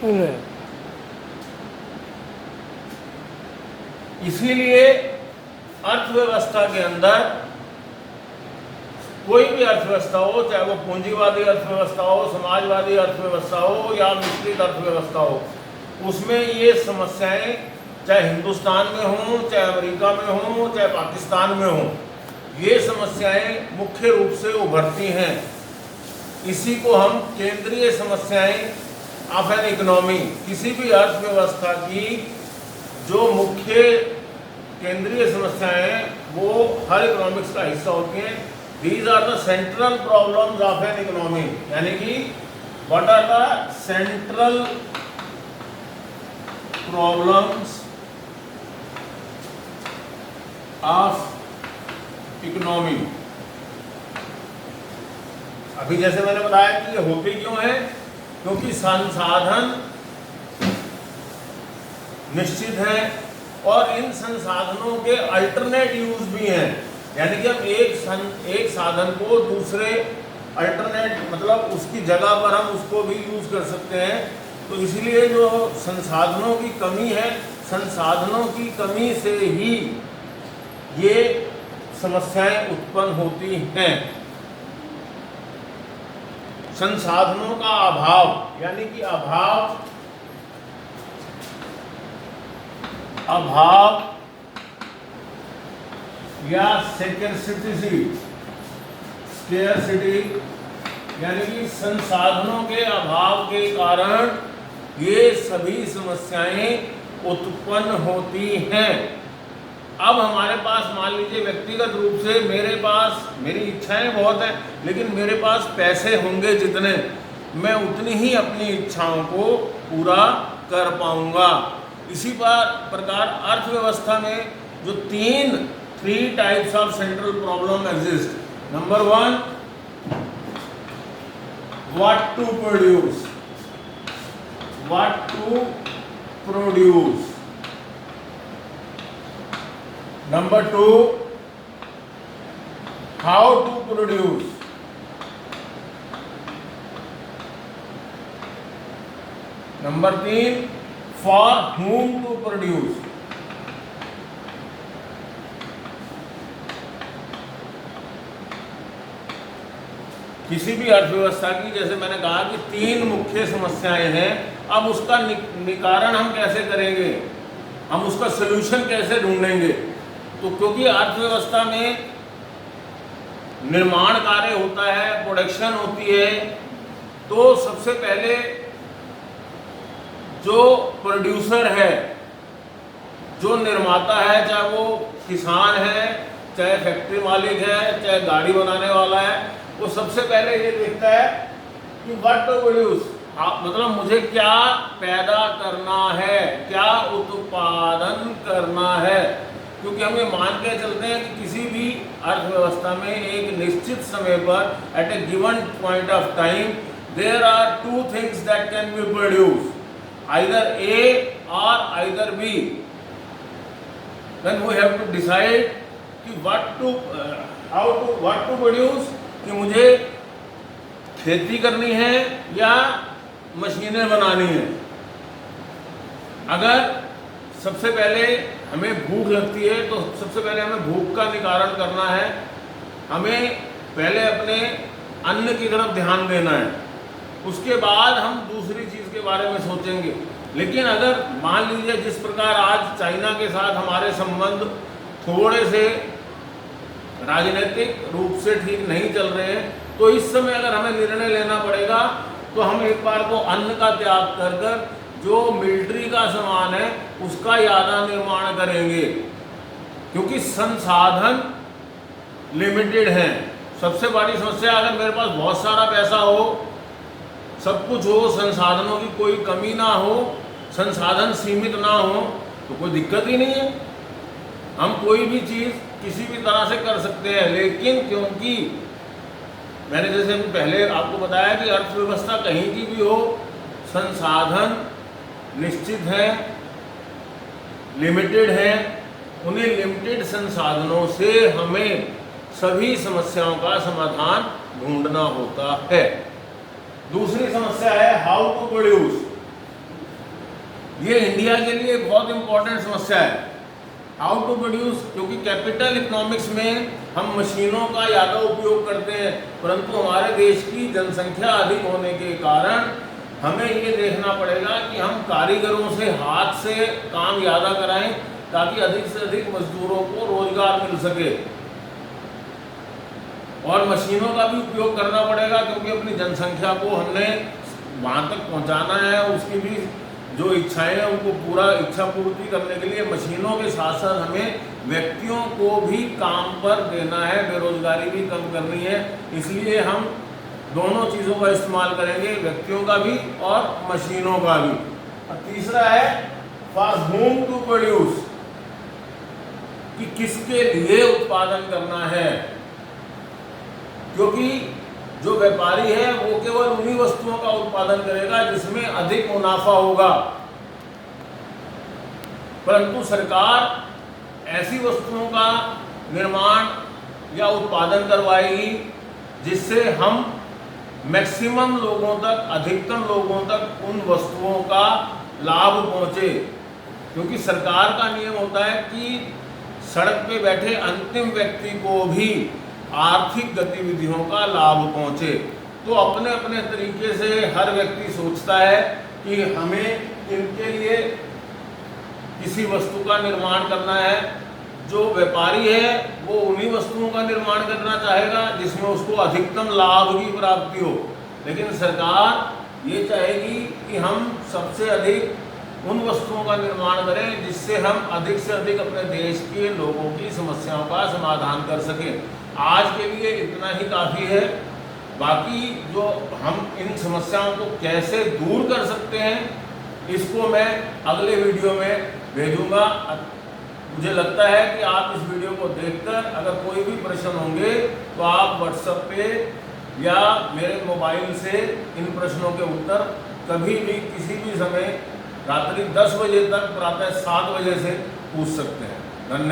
सुन रहे। इसीलिए अर्थव्यवस्था के अंदर कोई भी अर्थव्यवस्था हो, चाहे वो पूंजीवादी अर्थव्यवस्था हो, समाजवादी अर्थव्यवस्था हो या मिश्रित अर्थव्यवस्था हो, उसमें ये समस्याएं चाहे हिंदुस्तान में हो, चाहे अमेरिका में हो, चाहे पाकिस्तान में हो, ये समस्याएं मुख्य रूप से उभरती हैं। इसी को हम केंद्रीय समस्याएं ऑफ एन इकोनॉमी, किसी भी अर्थव्यवस्था की जो मुख्य केंद्रीय समस्याएं हैं वो हर इकोनॉमिक्स का हिस्सा होती हैं। These are the central problems of an economy, यानी कि what are the central problems of economy. अभी जैसे मैंने बताया कि ये होती क्यों है, क्योंकि संसाधन निश्चित है और इन संसाधनों के अल्टरनेट यूज भी हैं, यानी कि हम एक साधन को दूसरे अल्टरनेट मतलब उसकी जगह पर हम उसको भी यूज कर सकते हैं। तो इसलिए जो संसाधनों की कमी है, संसाधनों की कमी से ही ये समस्याएं उत्पन्न होती हैं। संसाधनों का अभाव यानी कि अभाव या स्केर्सिटी यानी कि संसाधनों के अभाव के कारण ये सभी समस्याएं उत्पन्न होती हैं। अब हमारे पास मान लीजिए व्यक्तिगत रूप से मेरी इच्छाएं बहुत हैं, लेकिन मेरे पास पैसे होंगे जितने, मैं उतनी ही अपनी इच्छाओं को पूरा कर पाऊंगा। इसी प्रकार अर्थव्यवस्था में जो three types of central problem exist. Number 1, what to produce. Number 2, how to produce. Number 3, for whom to produce. किसी भी अर्थव्यवस्था की, जैसे मैंने कहा कि 3 मुख्य समस्याएं हैं। अब उसका निवारण हम कैसे करेंगे, हम उसका सलूशन कैसे ढूंढेंगे? तो क्योंकि अर्थव्यवस्था में निर्माण कार्य होता है, प्रोडक्शन होती है, तो सबसे पहले जो प्रोड्यूसर है, जो निर्माता है, चाहे वो किसान है, चाहे फैक्ट्री मालिक है, चाहे गाड़ी बनाने वाला है, वो सबसे पहले ये देखता है कि व्हाट टू प्रोड्यूस, मतलब मुझे क्या पैदा करना है, क्या उत्पादन करना है। क्योंकि हम ये मान के चलते हैं कि किसी भी अर्थव्यवस्था में एक निश्चित समय पर at a given point of time there are 2 things that can be produce, either A or either B. Then we have to decide कि what to produce, कि मुझे खेती करनी है या मशीनें बनानी है। अगर सबसे पहले हमें भूख लगती है तो सबसे पहले हमें भूख का निवारण करना है, हमें पहले अपने अन्न की तरफ ध्यान देना है, उसके बाद हम दूसरी चीज़ के बारे में सोचेंगे। लेकिन अगर मान लीजिए जिस प्रकार आज चाइना के साथ हमारे संबंध थोड़े से राजनीतिक रूप से ठीक नहीं चल रहे हैं, तो इस समय अगर हमें निर्णय लेना पड़ेगा तो हम एक बार को अन्न का त्याग कर कर जो मिलिट्री का सामान है उसका ज़्यादा निर्माण करेंगे, क्योंकि संसाधन लिमिटेड हैं। सबसे बड़ी समस्या, अगर मेरे पास बहुत सारा पैसा हो, सब कुछ हो, संसाधनों की कोई कमी ना हो, संसाधन सीमित ना हो, तो कोई दिक्कत ही नहीं है, हम कोई भी चीज़ किसी भी तरह से कर सकते हैं। लेकिन क्योंकि मैंने जैसे पहले आपको बताया कि अर्थव्यवस्था कहीं की भी हो, संसाधन निश्चित है, लिमिटेड है, उन्हीं लिमिटेड संसाधनों से हमें सभी समस्याओं का समाधान ढूंढना होता है। दूसरी समस्या है हाउ टू प्रोड्यूस। ये इंडिया के लिए बहुत इंपॉर्टेंट समस्या है, हाउ टू प्रोड्यूस, क्योंकि कैपिटल इकोनॉमिक्स में हम मशीनों का ज़्यादा उपयोग करते हैं, परंतु हमारे देश की जनसंख्या अधिक होने के कारण हमें ये देखना पड़ेगा कि हम कारीगरों से हाथ से काम ज़्यादा कराएं ताकि अधिक से अधिक मजदूरों को रोजगार मिल सके। और मशीनों का भी उपयोग करना पड़ेगा क्योंकि अपनी जनसंख्या को हमने वहाँ तक पहुँचाना है, उसकी भी जो इच्छाएं हैं उनको पूरा इच्छा पूर्ति करने के लिए मशीनों के साथ साथ हमें व्यक्तियों को भी काम पर देना है, बेरोजगारी भी कम करनी है। इसलिए हम दोनों चीज़ों का इस्तेमाल करेंगे, व्यक्तियों का भी और मशीनों का भी। और तीसरा है फॉर होम टू प्रोड्यूस, कि किसके लिए उत्पादन करना है, क्योंकि जो व्यापारी है वो केवल उन्हीं वस्तुओं का उत्पादन करेगा जिसमें अधिक मुनाफा होगा, परंतु सरकार ऐसी वस्तुओं का निर्माण या उत्पादन करवाएगी जिससे हम मैक्सिमम लोगों तक, अधिकतम लोगों तक उन वस्तुओं का लाभ पहुंचे। क्योंकि सरकार का नियम होता है कि सड़क पे बैठे अंतिम व्यक्ति को भी आर्थिक गतिविधियों का लाभ पहुंचे। तो अपने अपने तरीके से हर व्यक्ति सोचता है कि हमें किनके लिए किसी वस्तु का निर्माण करना है। जो व्यापारी है वो उन्हीं वस्तुओं का निर्माण करना चाहेगा जिसमें उसको अधिकतम लाभ की प्राप्ति हो, लेकिन सरकार ये चाहेगी कि हम सबसे अधिक उन वस्तुओं का निर्माण करें जिससे हम अधिक से अधिक अपने देश के लोगों की समस्याओं का समाधान कर सकें। आज के लिए इतना ही काफ़ी है, बाकी जो हम इन समस्याओं को कैसे दूर कर सकते हैं इसको मैं अगले वीडियो में भेजूंगा। मुझे लगता है कि आप इस वीडियो को देखकर अगर कोई भी प्रश्न होंगे तो आप व्हाट्सएप पे या मेरे मोबाइल से इन प्रश्नों के उत्तर कभी भी किसी भी समय रात्रि 10 बजे तक प्रातः 7 बजे से पूछ सकते हैं।